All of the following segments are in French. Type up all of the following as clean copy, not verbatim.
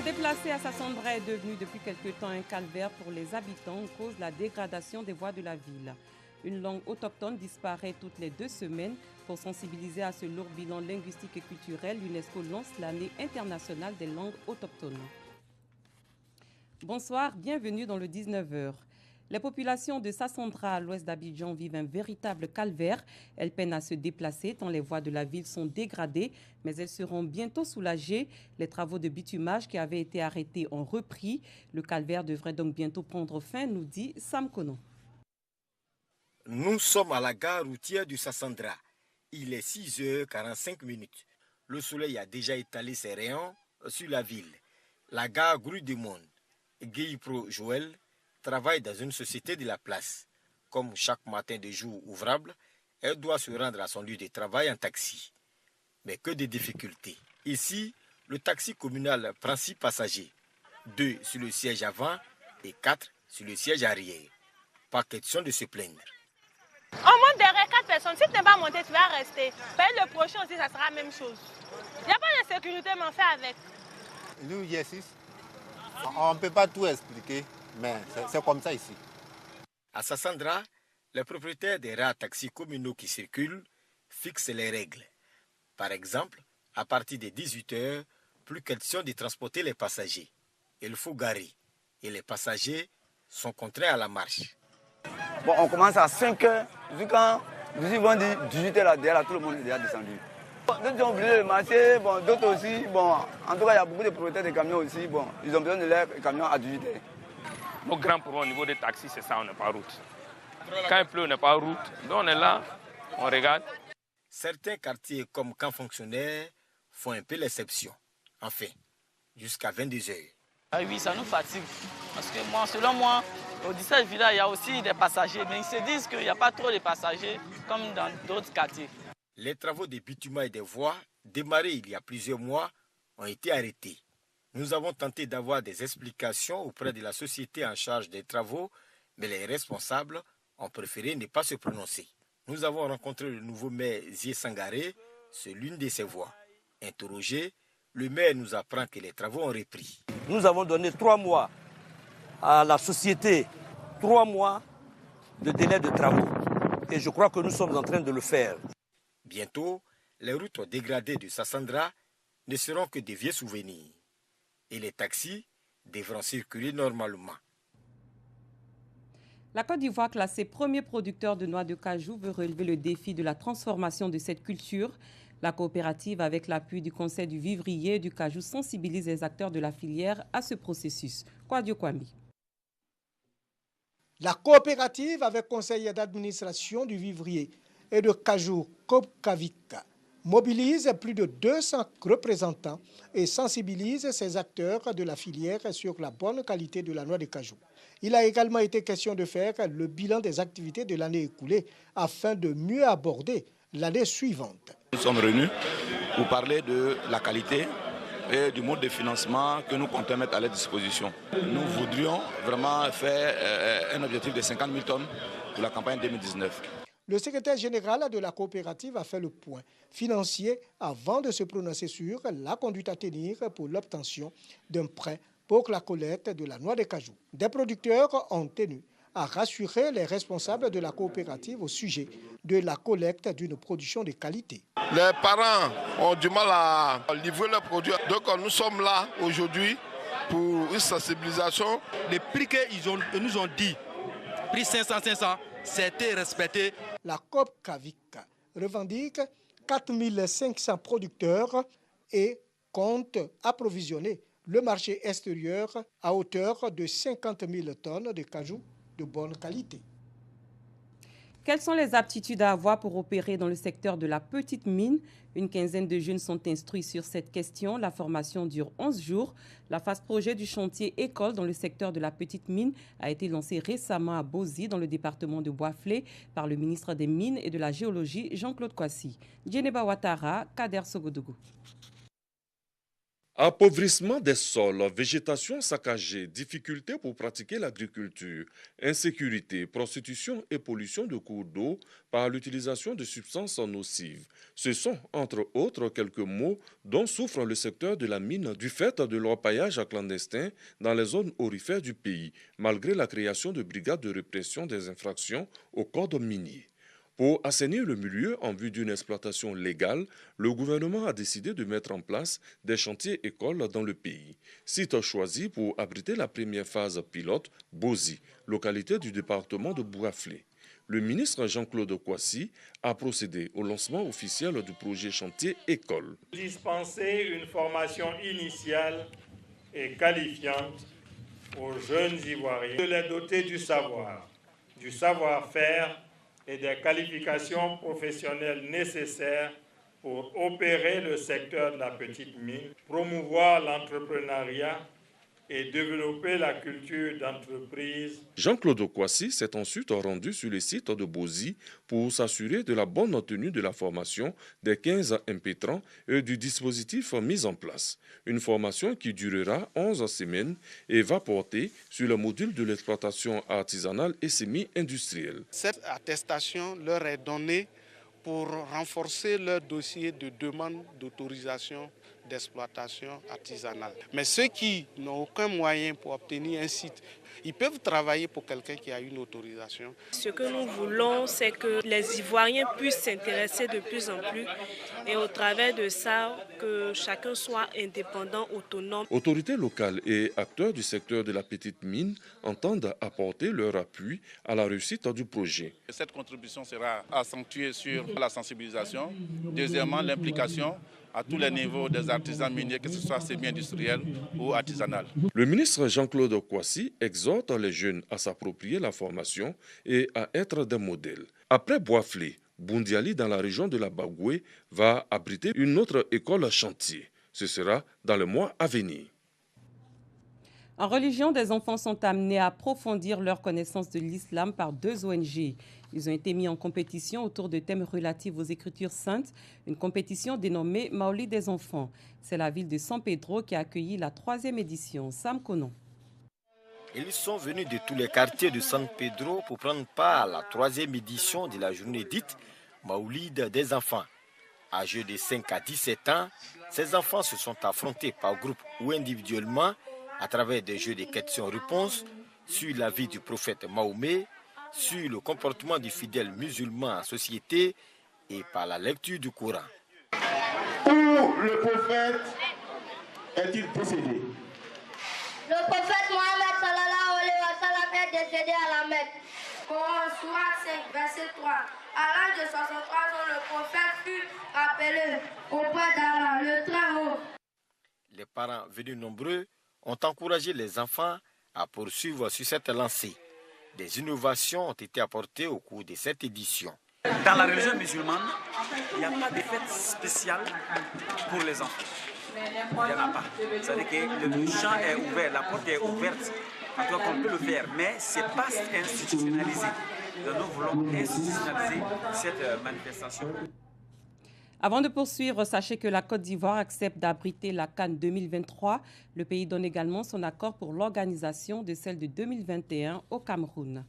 déplacer à Sassandra est devenu depuis quelque temps un calvaire pour les habitants en cause de la dégradation des voies de la ville. Une langue autochtone disparaît toutes les 2 semaines. Pour sensibiliser à ce lourd bilan linguistique et culturel, l'UNESCO lance l'année internationale des langues autochtones. Bonsoir, bienvenue dans le 19h. Les populations de Sassandra à l'ouest d'Abidjan vivent un véritable calvaire. Elles peinent à se déplacer tant les voies de la ville sont dégradées, mais elles seront bientôt soulagées. Les travaux de bitumage qui avaient été arrêtés ont repris. Le calvaire devrait donc bientôt prendre fin, nous dit Sam Kono. Nous sommes à la gare routière du Sassandra. Il est 6h45. Le soleil a déjà étalé ses rayons sur la ville. La gare grouille de monde. Guy Pro Joël travaille dans une société de la place. Comme chaque matin de jour ouvrable, elle doit se rendre à son lieu de travail en taxi. Mais que de difficultés. Ici, le taxi communal prend 6 passagers. 2 sur le siège avant et 4 sur le siège arrière. Pas question de se plaindre. On monte derrière 4 personnes. Si tu n'es pas monté, tu vas rester. Le prochain aussi, ça sera la même chose. Il n'y a pas de sécurité, mais on fait avec. Nous, ici, on ne peut pas tout expliquer, mais c'est comme ça ici. À Sassandra, les propriétaires des rares taxis communaux qui circulent fixent les règles. Par exemple, à partir de 18h, plus question de transporter les passagers. Il faut garer et les passagers sont contraints à la marche. Bon, on commence à 5h, quand nous y vont 18h là, derrière, tout le monde est déjà descendu. D'autres ont obligé de marcher, d'autres aussi. En tout cas, il y a beaucoup de propriétaires de camions aussi. Ils ont besoin de leurs camions à 18h. Nos grands problèmes au niveau des taxis, c'est ça, on n'est pas route. Quand il pleut, on n'est pas route. Donc on est là, on regarde. Certains quartiers comme Camp Fonctionnaire font un peu l'exception. Enfin, jusqu'à 22h. Ah oui, ça nous fatigue. Parce que selon moi, au 17 village, il y a aussi des passagers. Mais ils se disent qu'il n'y a pas trop de passagers comme dans d'autres quartiers. Les travaux de bitumage des voies, démarrés il y a plusieurs mois, ont été arrêtés. Nous avons tenté d'avoir des explications auprès de la société en charge des travaux, mais les responsables ont préféré ne pas se prononcer. Nous avons rencontré le nouveau maire Zie Sangaré sur l'une de ces voies. Interrogé, le maire nous apprend que les travaux ont repris. Nous avons donné 3 mois à la société, 3 mois de délai de travaux. Et je crois que nous sommes en train de le faire. Bientôt, les routes dégradées de Sassandra ne seront que des vieux souvenirs. Et les taxis devront circuler normalement. La Côte d'Ivoire, classée premier producteur de noix de cajou, veut relever le défi de la transformation de cette culture. La coopérative, avec l'appui du Conseil du vivrier et du cajou, sensibilise les acteurs de la filière à ce processus. Kwadio Kwambi. La coopérative, avec conseil d'administration du vivrier et de cajou Kopkavika, mobilise plus de 200 représentants et sensibilise ces acteurs de la filière sur la bonne qualité de la noix de cajou. Il a également été question de faire le bilan des activités de l'année écoulée afin de mieux aborder l'année suivante. Nous sommes réunis pour parler de la qualité et du mode de financement que nous comptons mettre à leur disposition. Nous voudrions vraiment faire un objectif de 50 000 tonnes pour la campagne 2019. Le secrétaire général de la coopérative a fait le point financier avant de se prononcer sur la conduite à tenir pour l'obtention d'un prêt pour la collecte de la noix de cajou. Des producteurs ont tenu à rassurer les responsables de la coopérative au sujet de la collecte d'une production de qualité. Les parents ont du mal à livrer leurs produits. Donc nous sommes là aujourd'hui pour une sensibilisation. Les prix qu'ils nous ont dit, prix 500, c'était respecté. La COP Kavika revendique 4500 producteurs et compte approvisionner le marché extérieur à hauteur de 50 000 tonnes de cajou de bonne qualité. Quelles sont les aptitudes à avoir pour opérer dans le secteur de la petite mine? Une quinzaine de jeunes sont instruits sur cette question. La formation dure 11 jours. La phase projet du chantier école dans le secteur de la petite mine a été lancée récemment à Bozi, dans le département de Boisflé, par le ministre des Mines et de la Géologie, Jean-Claude Kwasi. Djeneba Ouattara, Kader Sogodougou. Appauvrissement des sols, végétation saccagée, difficultés pour pratiquer l'agriculture, insécurité, prostitution et pollution de cours d'eau par l'utilisation de substances nocives. Ce sont, entre autres, quelques maux dont souffre le secteur de la mine du fait de l'orpaillage clandestin dans les zones aurifères du pays, malgré la création de brigades de répression des infractions au code minier. Pour assainir le milieu en vue d'une exploitation légale, le gouvernement a décidé de mettre en place des chantiers écoles dans le pays. Site choisi pour abriter la première phase pilote, Bozi, localité du département de Bouaflé. Le ministre Jean-Claude Kouassi a procédé au lancement officiel du projet chantier école. Dispenser une formation initiale et qualifiante aux jeunes Ivoiriens, de les doter du savoir-faire et des qualifications professionnelles nécessaires pour opérer le secteur de la petite mine, promouvoir l'entrepreneuriat et développer la culture d'entreprise. Jean-Claude Kouassi s'est ensuite rendu sur le site de Bozi pour s'assurer de la bonne tenue de la formation des 15 impétrants et du dispositif mis en place. Une formation qui durera 11 semaines et va porter sur le module de l'exploitation artisanale et semi-industrielle. Cette attestation leur est donnée pour renforcer leur dossier de demande d'autorisation d'exploitation artisanale. Mais ceux qui n'ont aucun moyen pour obtenir un site, ils peuvent travailler pour quelqu'un qui a une autorisation. Ce que nous voulons, c'est que les Ivoiriens puissent s'intéresser de plus en plus et au travers de ça, que chacun soit indépendant, autonome. Autorités locales et acteurs du secteur de la petite mine entendent apporter leur appui à la réussite du projet. Cette contribution sera accentuée sur la sensibilisation, deuxièmement l'implication à tous les niveaux des artisans miniers, que ce soit semi-industriel ou artisanal. Le ministre Jean-Claude Kouassi exhorte les jeunes à s'approprier la formation et à être des modèles. Après Bouaflé, Boundiali, dans la région de la Bagoué, va abriter une autre école chantier. Ce sera dans le mois à venir. En religion, des enfants sont amenés à approfondir leur connaissance de l'islam par 2 ONG. Ils ont été mis en compétition autour de thèmes relatifs aux Écritures saintes, une compétition dénommée Maoulid des enfants. C'est la ville de San Pedro qui a accueilli la 3e édition. Sam Konon. Ils sont venus de tous les quartiers de San Pedro pour prendre part à la 3e édition de la journée dite Maoulid des enfants. Âgés de 5 à 17 ans, ces enfants se sont affrontés par groupe ou individuellement à travers des jeux de questions-réponses sur la vie du prophète Mahomet, sur le comportement du fidèle musulman en société et par la lecture du Coran. Où le prophète est-il décédé? Le prophète Mohammed sallallahu alayhi wa sallam est décédé à la Mecque. Coran, Sourate 5, verset 3. À l'âge de 63 ans, le prophète fut rappelé auprès d'Allah, le Très-Haut. Les parents venus nombreux ont encouragé les enfants à poursuivre sur cette lancée. Des innovations ont été apportées au cours de cette édition. Dans la religion musulmane, il n'y a pas de fête spéciale pour les enfants. Il n'y en a pas. C'est-à-dire que le champ est ouvert, la porte est ouverte. En tout cas, on peut le faire, mais ce n'est pas institutionnalisé. Donc, nous voulons institutionnaliser cette manifestation. Avant de poursuivre, sachez que la Côte d'Ivoire accepte d'abriter la CAN 2023. Le pays donne également son accord pour l'organisation de celle de 2021 au Cameroun.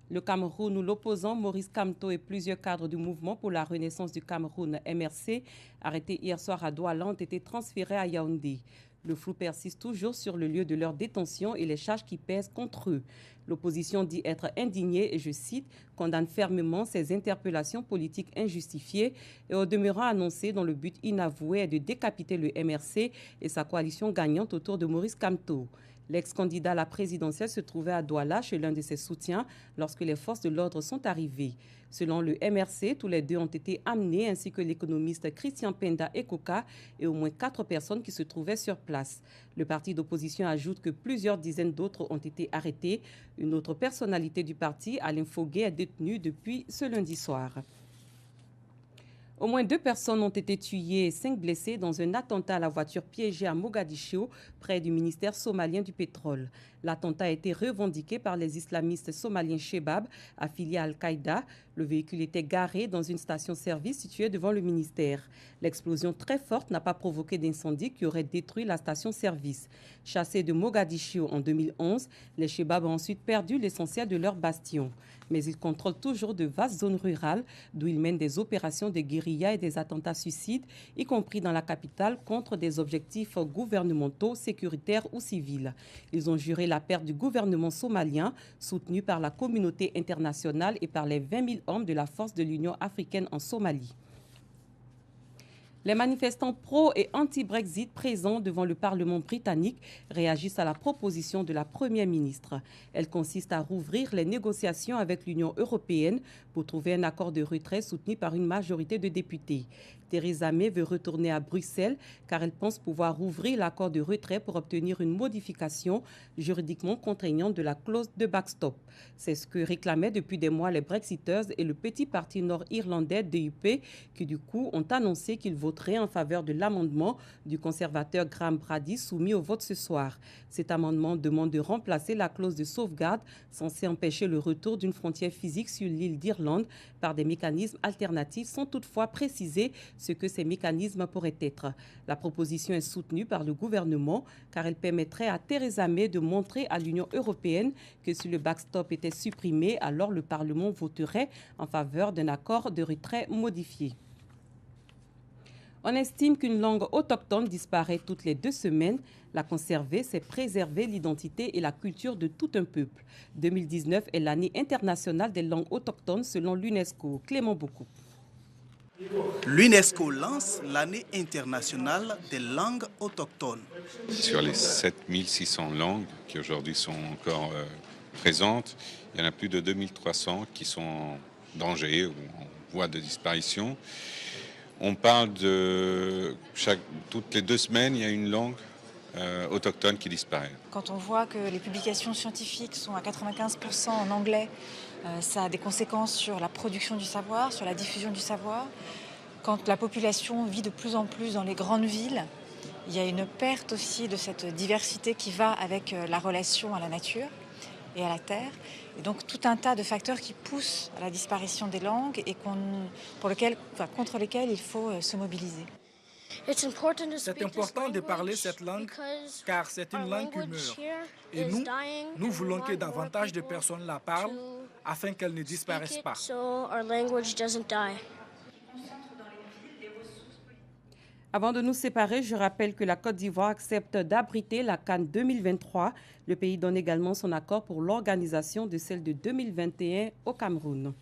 Le Cameroun, où l'opposant Maurice Kamto et plusieurs cadres du mouvement pour la renaissance du Cameroun, MRC, arrêtés hier soir à Douala, ont été transférés à Yaoundé. Le flou persiste toujours sur le lieu de leur détention et les charges qui pèsent contre eux. L'opposition dit être indignée et, je cite, condamne fermement ces interpellations politiques injustifiées et au demeurant annoncé dont le but inavoué est de décapiter le MRC et sa coalition gagnante autour de Maurice Kamto. L'ex-candidat à la présidentielle se trouvait à Douala chez l'un de ses soutiens lorsque les forces de l'ordre sont arrivées. Selon le MRC, tous les deux ont été amenés, ainsi que l'économiste Christian Penda Ekoka et au moins 4 personnes qui se trouvaient sur place. Le parti d'opposition ajoute que plusieurs dizaines d'autres ont été arrêtés. Une autre personnalité du parti, Alain Foguet, est détenue depuis ce lundi soir. Au moins 2 personnes ont été tuées et 5 blessées dans un attentat à la voiture piégée à Mogadiscio, près du ministère somalien du pétrole. L'attentat a été revendiqué par les islamistes somaliens Shebab, affiliés à Al-Qaïda. Le véhicule était garé dans une station-service située devant le ministère. L'explosion très forte n'a pas provoqué d'incendie qui aurait détruit la station-service. Chassés de Mogadiscio en 2011, les Shebab ont ensuite perdu l'essentiel de leur bastion. Mais ils contrôlent toujours de vastes zones rurales d'où ils mènent des opérations de guérilla et des attentats suicides, y compris dans la capitale, contre des objectifs gouvernementaux, sécuritaires ou civils. Ils ont juré la perte du gouvernement somalien, soutenu par la communauté internationale et par les 20 000 hommes de la force de l'Union africaine en Somalie. Les manifestants pro- et anti-Brexit présents devant le Parlement britannique réagissent à la proposition de la Première ministre. Elle consiste à rouvrir les négociations avec l'Union européenne pour trouver un accord de retrait soutenu par une majorité de députés. Theresa May veut retourner à Bruxelles car elle pense pouvoir rouvrir l'accord de retrait pour obtenir une modification juridiquement contraignante de la clause de backstop. C'est ce que réclamaient depuis des mois les Brexiters et le petit parti nord-irlandais DUP qui du coup ont annoncé qu'ils voteraient en faveur de l'amendement du conservateur Graham Brady soumis au vote ce soir. Cet amendement demande de remplacer la clause de sauvegarde censée empêcher le retour d'une frontière physique sur l'île d'Irlande par des mécanismes alternatifs sans toutefois préciser ce que ces mécanismes pourraient être. La proposition est soutenue par le gouvernement car elle permettrait à Theresa May de montrer à l'Union européenne que si le backstop était supprimé, alors le Parlement voterait en faveur d'un accord de retrait modifié. On estime qu'une langue autochtone disparaît toutes les 2 semaines. La conserver, c'est préserver l'identité et la culture de tout un peuple. 2019 est l'année internationale des langues autochtones selon l'UNESCO. Clément Beaucoup. L'UNESCO lance l'année internationale des langues autochtones. Sur les 7600 langues qui aujourd'hui sont encore présentes, il y en a plus de 2300 qui sont en danger ou en voie de disparition. On parle de toutes les 2 semaines, il y a une langue autochtone qui disparaît. Quand on voit que les publications scientifiques sont à 95% en anglais, ça a des conséquences sur la production du savoir, sur la diffusion du savoir. Quand la population vit de plus en plus dans les grandes villes, il y a une perte aussi de cette diversité qui va avec la relation à la nature et à la terre. Et donc tout un tas de facteurs qui poussent à la disparition des langues et contre lesquels il faut se mobiliser. C'est important de parler cette langue car c'est une langue qui meurt. Et nous voulons que davantage de personnes la parlent afin qu'elle ne disparaisse pas. Avant de nous séparer, je rappelle que la Côte d'Ivoire accepte d'abriter la CAN 2023. Le pays donne également son accord pour l'organisation de celle de 2021 au Cameroun.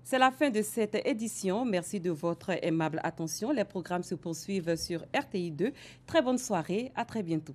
C'est la fin de cette édition. Merci de votre aimable attention. Les programmes se poursuivent sur RTI2. Très bonne soirée. À très bientôt.